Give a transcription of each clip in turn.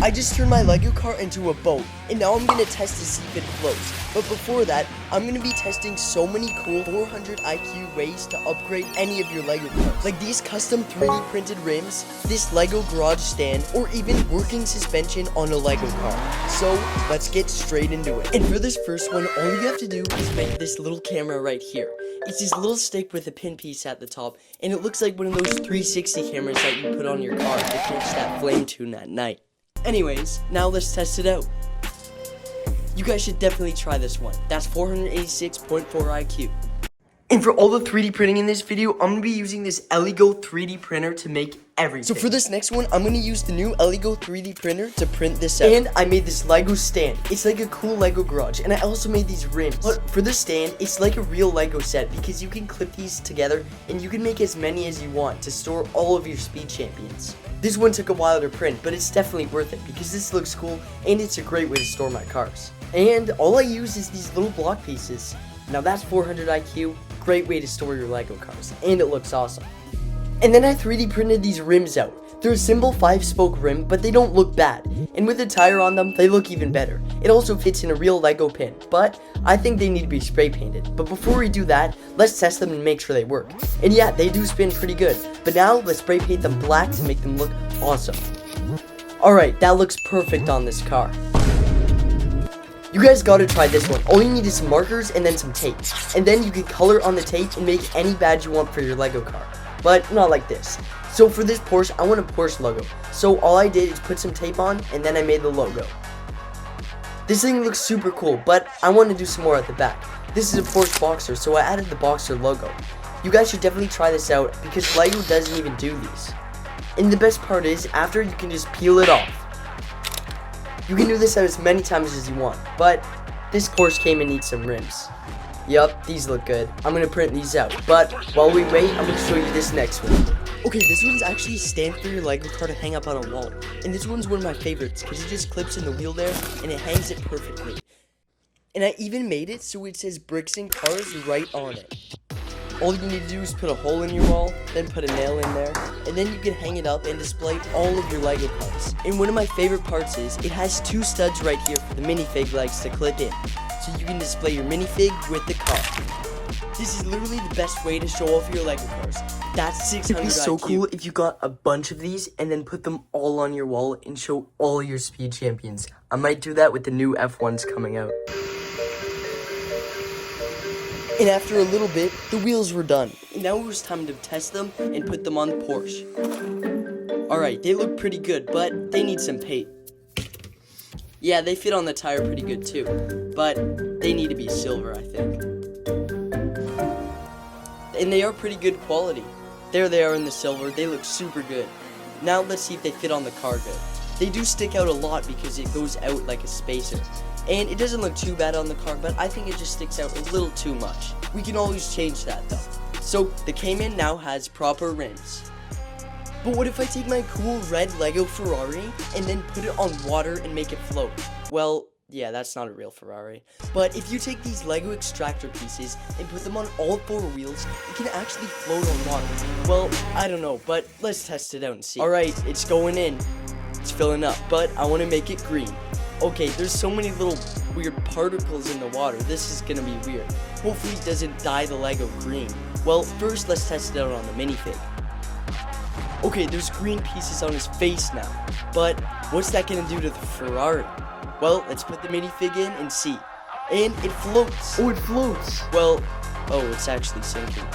I just turned my Lego car into a boat, and now I'm gonna test to see if it floats. But before that, I'm gonna be testing so many cool 400 IQ ways to upgrade any of your Lego cars. Like these custom 3D printed rims, this Lego garage stand, or even working suspension on a Lego car. So let's get straight into it. And for this first one, all you have to do is make this little camera right here. It's this little stick with a pin piece at the top, and it looks like one of those 360 cameras that you put on your car to catch that flame tune at night. Anyways, now let's test it out. You guys should definitely try this one. That's 486.4 IQ. And for all the 3D printing in this video, I'm going to be using this Eligo 3D printer to make everything. So for this next one, I'm going to use the new Eligo 3D printer to print this out. And I made this Lego stand. It's like a cool Lego garage. And I also made these rims. But for the stand, it's like a real Lego set because you can clip these together and you can make as many as you want to store all of your Speed Champions. This one took a while to print, but it's definitely worth it because this looks cool and it's a great way to store my cars. And all I use is these little block pieces. Now that's 400 IQ. Great way to store your Lego cars, and it looks awesome. And then I 3D printed these rims out. They're a simple 5-spoke rim, but they don't look bad. And with a tire on them, they look even better. It also fits in a real Lego pin, but I think they need to be spray painted. But before we do that, let's test them and make sure they work. And yeah, they do spin pretty good. But now let's spray paint them black to make them look awesome. Alright, that looks perfect on this car. You guys gotta try this one. All you need is some markers and then some tape. And then you can color on the tape and make any badge you want for your Lego car. But not like this. So for this Porsche, I want a Porsche logo. So all I did is put some tape on and then I made the logo. This thing looks super cool, but I want to do some more at the back. This is a Porsche Boxer, so I added the Boxer logo. You guys should definitely try this out because Lego doesn't even do these. And the best part is, after you can just peel it off. You can do this as many times as you want, but this Porsche came and needs some rims. Yup, these look good. I'm gonna print these out, but while we wait, I'm gonna show you this next one. Okay, this one's actually a stand for your Lego car to hang up on a wall. And this one's one of my favorites, because it just clips in the wheel there, and it hangs it perfectly. And I even made it so it says Bricks and Cars right on it. All you need to do is put a hole in your wall, then put a nail in there, and then you can hang it up and display all of your Lego cars. And one of my favorite parts is, it has 2 studs right here for the minifig legs to clip in, so you can display your minifig with the car. This is literally the best way to show off your Lego cars. That's 600 IQ. It'd be so cool if you got a bunch of these and then put them all on your wall and show all your Speed Champions. I might do that with the new F1s coming out. And after a little bit, the wheels were done. And now it was time to test them and put them on the Porsche. Alright, they look pretty good, but they need some paint. Yeah, they fit on the tire pretty good too, but they need to be silver, I think. And they are pretty good quality. There they are in the silver, they look super good. Now let's see if they fit on the car good. They do stick out a lot because it goes out like a spacer. And it doesn't look too bad on the car, but I think it just sticks out a little too much. We can always change that though. So the Cayman now has proper rims. But what if I take my cool red Lego Ferrari and then put it on water and make it float? Well, yeah, that's not a real Ferrari. But if you take these Lego extractor pieces and put them on all 4 wheels, it can actually float on water. Well, I don't know, but let's test it out and see. Alright, it's going in. It's filling up, but I want to make it green. Okay, there's so many little weird particles in the water, this is gonna be weird. Hopefully it doesn't dye the Lego green. Well, first let's test it out on the minifig. Okay, there's green pieces on his face now, but what's that gonna do to the Ferrari? Well, let's put the minifig in and see. And it floats. Oh, it floats. Well, oh, it's actually sinking.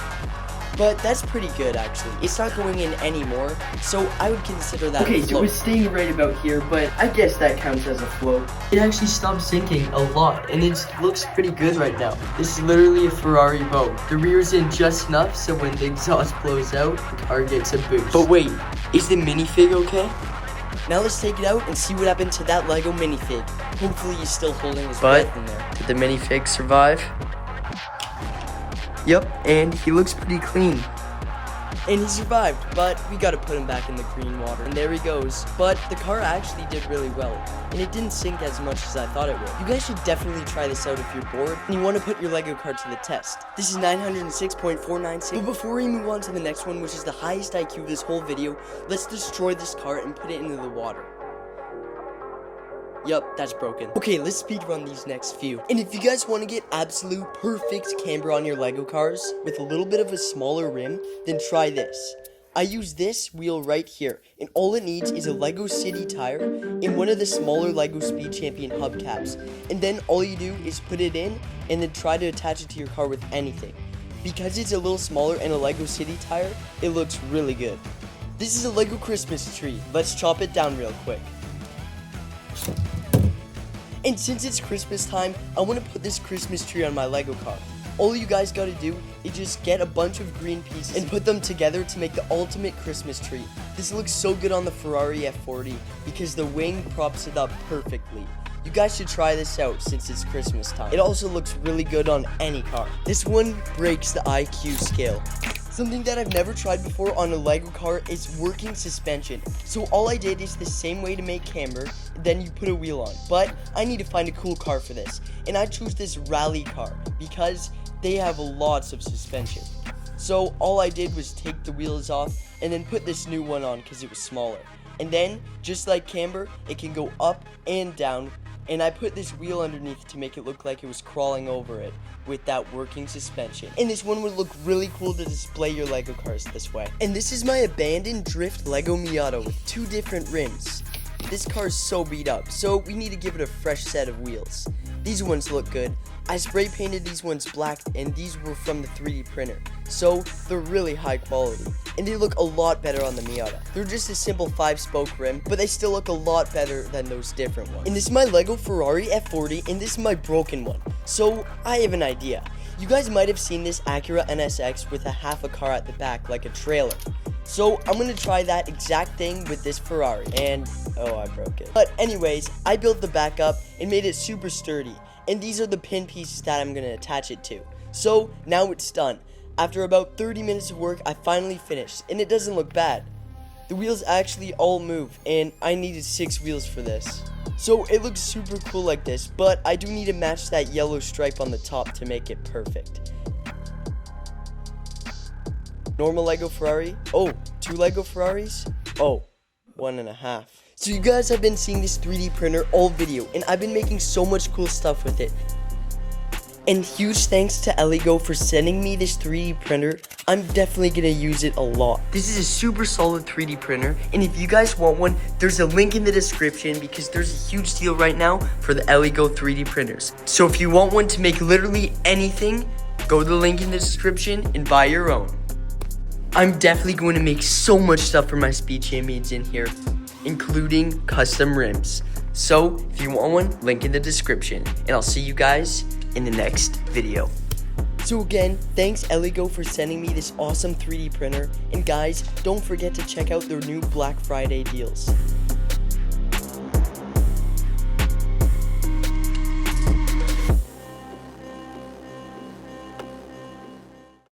But that's pretty good, actually. It's not going in anymore, so I would consider that a float. So it's staying right about here, but I guess that counts as a float. It actually stopped sinking a lot, and it looks pretty good right now. This is literally a Ferrari boat. The rear's in just enough, so when the exhaust blows out, the car gets a boost. But wait, is the minifig okay? Now let's take it out and see what happened to that Lego minifig. Hopefully he's still holding his breath in there. Did the minifig survive? Yep, and he looks pretty clean. And he survived, but we gotta put him back in the green water. And there he goes. But the car actually did really well, and it didn't sink as much as I thought it would. You guys should definitely try this out if you're bored and you want to put your Lego car to the test. This is 906.496. But before we move on to the next one, which is the highest IQ of this whole video, let's destroy this car and put it into the water. Yup, that's broken. Okay, let's speed run these next few. And if you guys want to get absolute perfect camber on your Lego cars with a little bit of a smaller rim, then try this. I use this wheel right here, and all it needs is a Lego City tire and one of the smaller Lego Speed Champion hubcaps. And then all you do is put it in and then try to attach it to your car with anything. Because it's a little smaller and a Lego City tire, it looks really good. This is a Lego Christmas tree. Let's chop it down real quick. And since it's Christmas time, I want to put this Christmas tree on my Lego car. All you guys gotta do is just get a bunch of green pieces and put them together to make the ultimate Christmas tree. This looks so good on the Ferrari F40 because the wing props it up perfectly. You guys should try this out since it's Christmas time. It also looks really good on any car. This one breaks the IQ scale. Something that I've never tried before on a Lego car is working suspension. So all I did is the same way to make camber, then you put a wheel on. But I need to find a cool car for this. And I chose this rally car because they have lots of suspension. So all I did was take the wheels off and then put this new one on because it was smaller. And then, just like camber, it can go up and down. And I put this wheel underneath to make it look like it was crawling over it with that working suspension. And this one would look really cool to display your Lego cars this way. And this is my abandoned drift Lego Miata with 2 different rims. This car is so beat up, so we need to give it a fresh set of wheels. These ones look good. I spray painted these ones black, and these were from the 3D printer, so they're really high quality. And they look a lot better on the Miata. They're just a simple 5-spoke rim, but they still look a lot better than those different ones. And this is my Lego Ferrari F40, and this is my broken one. So I have an idea. You guys might have seen this Acura NSX with a half a car at the back, like a trailer. So I'm gonna try that exact thing with this Ferrari, and oh, I broke it. But anyways, I built the back up and made it super sturdy, and these are the pin pieces that I'm gonna attach it to. So now it's done. After about 30 minutes of work, I finally finished, and it doesn't look bad. The wheels actually all move, and I needed 6 wheels for this. So it looks super cool like this, but I do need to match that yellow stripe on the top to make it perfect. Normal Lego Ferrari? Oh, 2 Lego Ferraris? Oh, 1.5. So you guys have been seeing this 3D printer all video, and I've been making so much cool stuff with it. And huge thanks to Eligo for sending me this 3D printer. I'm definitely gonna use it a lot. This is a super solid 3D printer, and if you guys want one, there's a link in the description because there's a huge deal right now for the Eligo 3D printers. So if you want one to make literally anything, go to the link in the description and buy your own. I'm definitely going to make so much stuff for my Speed Champions in here, including custom rims. So if you want one, link in the description, and I'll see you guys in the next video. So again, thanks Eligo for sending me this awesome 3D printer, and guys, don't forget to check out their new Black Friday deals.